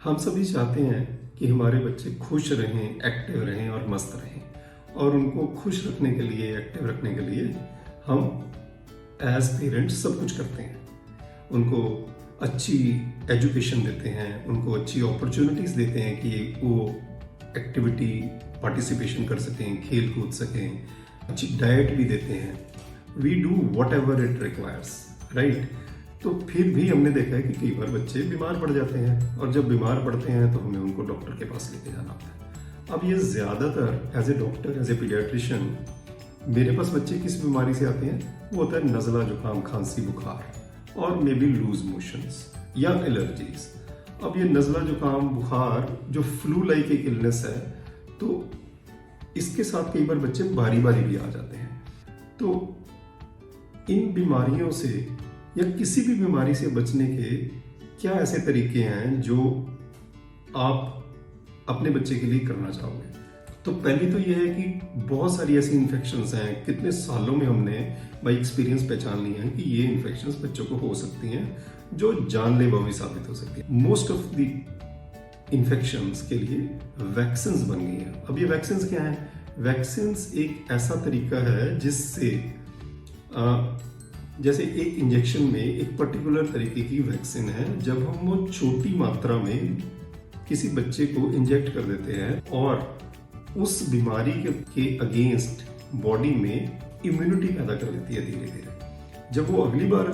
हम सभी चाहते हैं कि हमारे बच्चे खुश रहें, एक्टिव रहें और मस्त रहें। और उनको खुश रखने के लिए, एक्टिव रखने के लिए हम एज पेरेंट्स सब कुछ करते हैं। उनको अच्छी एजुकेशन देते हैं, उनको अच्छी अपॉर्चुनिटीज़ देते हैं कि वो एक्टिविटी पार्टिसिपेशन कर सकें, खेल कूद सकें, अच्छी डाइट भी देते हैं। We do whatever it requires, right. तो फिर भी हमने देखा है कि कई बार बच्चे बीमार पड़ जाते हैं, और जब बीमार पड़ते हैं तो हमें उनको डॉक्टर के पास लेके जाना होता है। अब ये ज़्यादातर as a doctor, as a paediatrician, मेरे पास बच्चे किस बीमारी से आते हैं? वो होता है नज़ला, जुकाम, खांसी, बुखार और मे बी लूज मोशंस या एलर्जीज। अब ये नज़ला, जुकाम, बुखार जो फ्लू लाइक एक इलनेस है, तो इसके साथ कई बार बच्चे बारी बारी भी आ जाते हैं। तो इन बीमारियों से या किसी भी बीमारी से बचने के क्या ऐसे तरीके हैं जो आप अपने बच्चे के लिए करना चाहोगे? तो पहली तो यह है कि बहुत सारी ऐसी इन्फेक्शंस हैं, कितने सालों में हमने बाई एक्सपीरियंस पहचान लिया है कि ये इन्फेक्शंस बच्चों को हो सकती हैं जो जानलेवा भी साबित हो सकती है। मोस्ट ऑफ द इन्फेक्शंस के लिए वैक्सीन्स बन गई हैं। अब ये वैक्सीन्स क्या हैं? वैक्सीन्स एक ऐसा तरीका है जिससे जैसे एक इंजेक्शन में एक पर्टिकुलर तरीके की वैक्सीन है, जब हम वो छोटी मात्रा में किसी बच्चे को इंजेक्ट कर देते हैं और उस बीमारी के अगेंस्ट बॉडी में इम्यूनिटी पैदा कर देती है धीरे धीरे। जब वो अगली बार,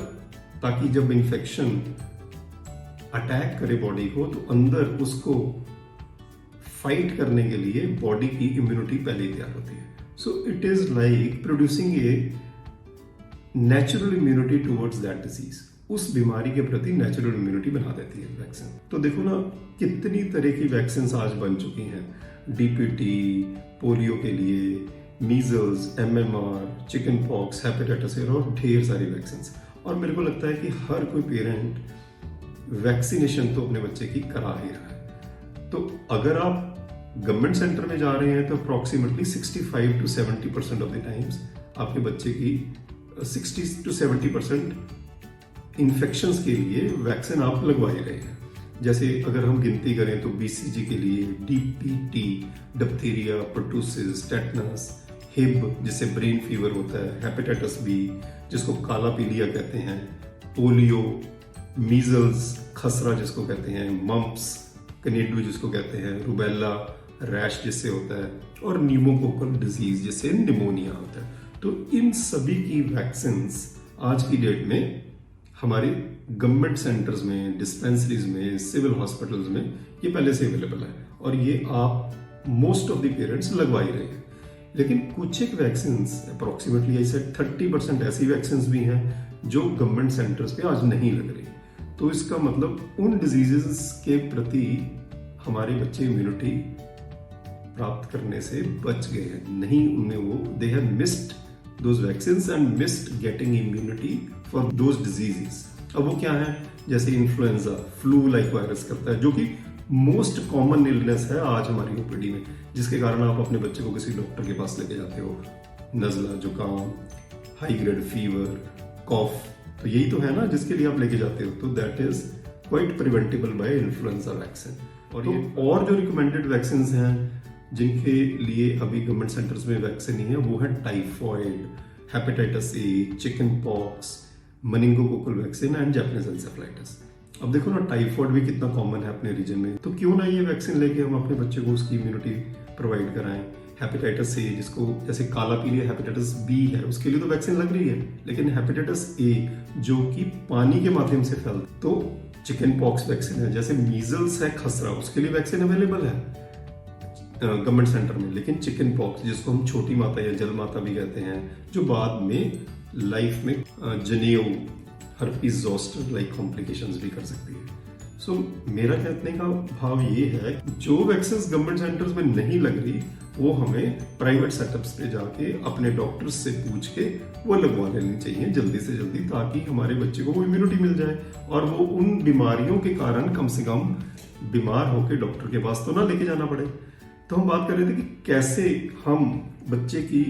ताकि जब इन्फेक्शन अटैक करे बॉडी को, तो अंदर उसको फाइट करने के लिए बॉडी की इम्यूनिटी पहले ही तैयार होती है। So it is like producing a natural immunity towards that disease. उस बीमारी के प्रति नेचुरल इम्यूनिटी बना देती है वैक्सीन। तो देखो ना, कितनी तरह की वैक्सीन आज बन चुकी हैं। डीपीटी पोलियो के लिए, measles, MMR, chicken pox, hepatitis A और ढेर सारी वैक्सीन। और मेरे को लगता है कि हर कोई पेरेंट वैक्सीनेशन तो अपने बच्चे की करा ही रहा है। तो अगर आप गवर्नमेंट सेंटर में जा रहे हैं तो approximately 65 to 70% of the times आपके बच्चे की 60 to 70% इन्फेक्शंस के लिए वैक्सीन आप लगवा ही रहे हैं। जैसे अगर हम गिनती करें तो बीसीजी के लिए डीपीटी, डिप्थीरिया, पर्टूसिस, टेटनस, हिब जिससे ब्रेन फीवर होता है, हेपेटाइटिस बी जिसको काला पीलिया कहते हैं, पोलियो, मीजल्स, खसरा जिसको कहते हैं, मम्प्स, कनेडू जिसको कहते हैं, रुबेला, रैश जिससे होता है, और न्यूमोकोकल डिजीज जिससे निमोनिया होता है। तो इन सभी की वैक्सीन्स आज की डेट में हमारे गवर्नमेंट सेंटर्स में, डिस्पेंसरीज में, सिविल हॉस्पिटल्स में ये पहले से अवेलेबल है, और ये आप मोस्ट ऑफ द पेरेंट्स लगवा ही रहे हैं। लेकिन कुछ एक वैक्सीन्स, अप्रॉक्सीमेटली ऐसे 30% ऐसी वैक्सीन्स भी हैं जो गवर्नमेंट सेंटर्स पे आज नहीं लग रही। तो इसका मतलब उन डिजीजेस के प्रति हमारे बच्चे इम्यूनिटी प्राप्त करने से बच गए हैं, नहीं उनमें वो they have missed those vaccines and missed getting immunity for those diseases. अब वो क्या है? जैसे इन्फ्लुएंजा, फ्लू लाइक वायरस करता है, जो कि मोस्ट कॉमन इलनेस है आज हमारी ओपीडी में, जिसके कारण आप अपने बच्चे को किसी डॉक्टर के पास लेके जाते हो। नज़ला, जुकाम, हाई ग्रेड फीवर, कॉफ, तो यही तो है ना जिसके लिए आप लेके जाते हो। तो that is quite preventable by influenza vaccine. और ये और जो रिकमेंडेड वैक्सीन हैं जिनके लिए अभी गवर्नमेंट सेंटर्स में वैक्सीन नहीं है, वो है typhoid, hepatitis A, chicken pox, meningococcal vaccine and Japanese encephalitis. अब देखो ना, टाइफॉइड भी कितना कॉमन है अपने रीजन में, तो क्यों ना ये वैक्सीन लेके हम अपने बच्चे को उसकी इम्यूनिटी प्रोवाइड कराएं। हेपेटाइटिस ए, जिसको जैसे काला पीलिया हेपेटाइटिस बी है, उसके लिए तो वैक्सीन लग रही है, लेकिन हेपेटाइटिस ए जो कि पानी के माध्यम से फैलता, तो चिकन पॉक्स वैक्सीन है। जैसे मीजल्स है, खसरा, उसके लिए वैक्सीन अवेलेबल है गवर्नमेंट सेंटर में। लेकिन चिकन पॉक्स, जिसको हम छोटी माता या जल माता भी कहते हैं, जो बाद में लाइफ में जनेऊ, हर्पीज ज़ोस्टर लाइक कॉम्प्लिकेशंस भी कर सकती है। सो मेरा कहने का भाव ये है, जो वैक्सीन गवर्नमेंट सेंटर्स में नहीं लग रही, वो हमें प्राइवेट सेटअप्स पे जाके अपने डॉक्टर्स से पूछ के वो लगवा लेनी चाहिए जल्दी से जल्दी, ताकि हमारे बच्चे को वो इम्यूनिटी मिल जाए और वो उन बीमारियों के कारण कम से कम बीमार होकर डॉक्टर के पास तो ना लेके जाना पड़े। तो हम बात कर रहे थे कि कैसे हम बच्चे की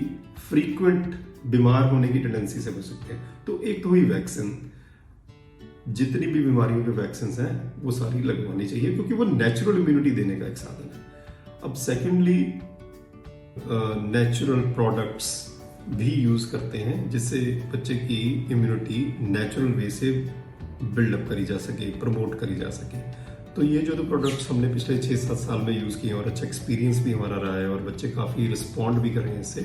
फ्रीक्वेंट बीमार होने की टेंडेंसी से बच सकते हैं। तो एक तो हुई वैक्सीन, जितनी भी बीमारियों के वैक्सीन हैं वो सारी लगवानी चाहिए, क्योंकि वो नेचुरल इम्यूनिटी देने का एक साधन है। अब सेकेंडली, नेचुरल प्रोडक्ट्स भी यूज करते हैं जिससे बच्चे की इम्यूनिटी नेचुरल वे से बिल्डअप करी जा सके, प्रमोट करी जा सके। तो ये जो प्रोडक्ट्स हमने पिछले 6-7 साल में यूज़ किए और अच्छा एक्सपीरियंस भी हमारा रहा है और बच्चे काफ़ी रिस्पॉन्ड भी कर रहे हैं इससे,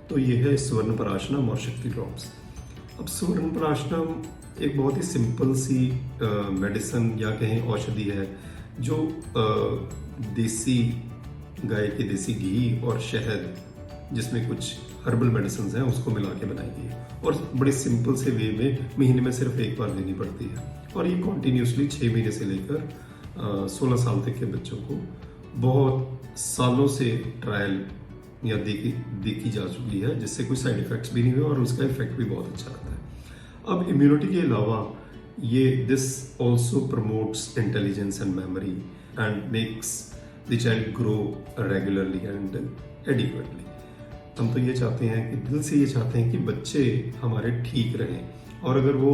तो ये है स्वर्ण पराशनम और शक्ति ड्रॉप्स। अब स्वर्ण पराशनम एक बहुत ही सिंपल सी मेडिसिन या कहें औषधि है जो देसी गाय के देसी घी और शहद, जिसमें कुछ हर्बल मेडिसिन हैं, उसको मिला के बनाई गई है और बड़े सिंपल से वे में महीने में सिर्फ एक बार देनी पड़ती है। और ये कॉन्टीन्यूसली 6 महीने से लेकर 16 साल तक के बच्चों को बहुत सालों से ट्रायल या देखी जा चुकी है, जिससे कोई साइड इफेक्ट्स भी नहीं हुए और उसका इफेक्ट भी बहुत अच्छा रहता है। अब इम्यूनिटी के अलावा ये this also promotes intelligence and memory and makes the child grow regularly and adequately. हम तो ये चाहते हैं कि दिल से ये चाहते हैं कि बच्चे हमारे ठीक रहें, और अगर वो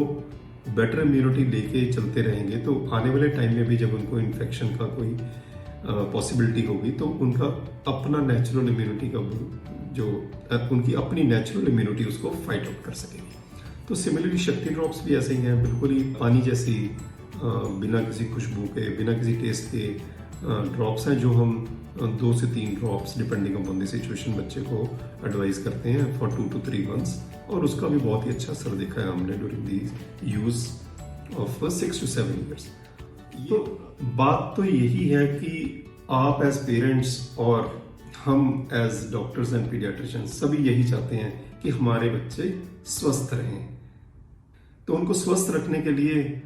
बेटर इम्यूनिटी लेके चलते रहेंगे तो आने वाले टाइम में भी जब उनको इन्फेक्शन का कोई पॉसिबिलिटी होगी तो उनका अपना नेचुरल इम्यूनिटी का जो उनकी अपनी नेचुरल इम्यूनिटी उसको फाइट आउट कर सकेगी। तो सिमिलरली शक्ति ड्रॉप्स भी ऐसे ही हैं, बिल्कुल ही पानी जैसी बिना किसी खुशबू के, बिना किसी टेस्ट के ड्रॉप्स हैं जो हम 2 से 3 drops depending upon the situation बच्चे को एडवाइस करते हैं फॉर 2 to 3 months, और उसका भी बहुत ही अच्छा असर देखा है हमने during the use of 6 to 7 years। तो बात तो यही है कि आप एज पेरेंट्स और हम एज डॉक्टर्स एंड पीडियाट्रिशियन सभी यही चाहते हैं कि हमारे बच्चे स्वस्थ रहें। तो उनको स्वस्थ रखने के लिए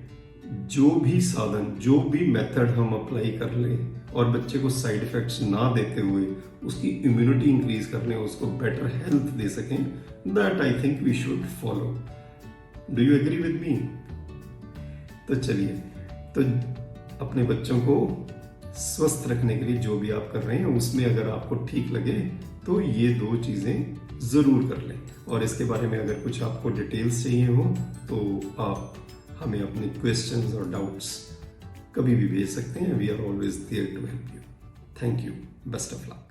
जो भी साधन, जो भी मेथड हम अप्लाई कर लें और बच्चे को साइड इफेक्ट्स ना देते हुए उसकी इम्यूनिटी इंक्रीज कर लें, उसको बेटर हेल्थ दे सकें, that I think we should follow. Do you agree with me? तो चलिए, तो अपने बच्चों को स्वस्थ रखने के लिए जो भी आप कर रहे हैं उसमें अगर आपको ठीक लगे तो ये 2 चीजें जरूर कर लें। और इसके बारे में अगर कुछ आपको डिटेल्स चाहिए हो तो आप हमें अपने क्वेश्चंस और डाउट्स कभी भी भेज सकते हैं। We are always there to help you. Thank you. Best of luck.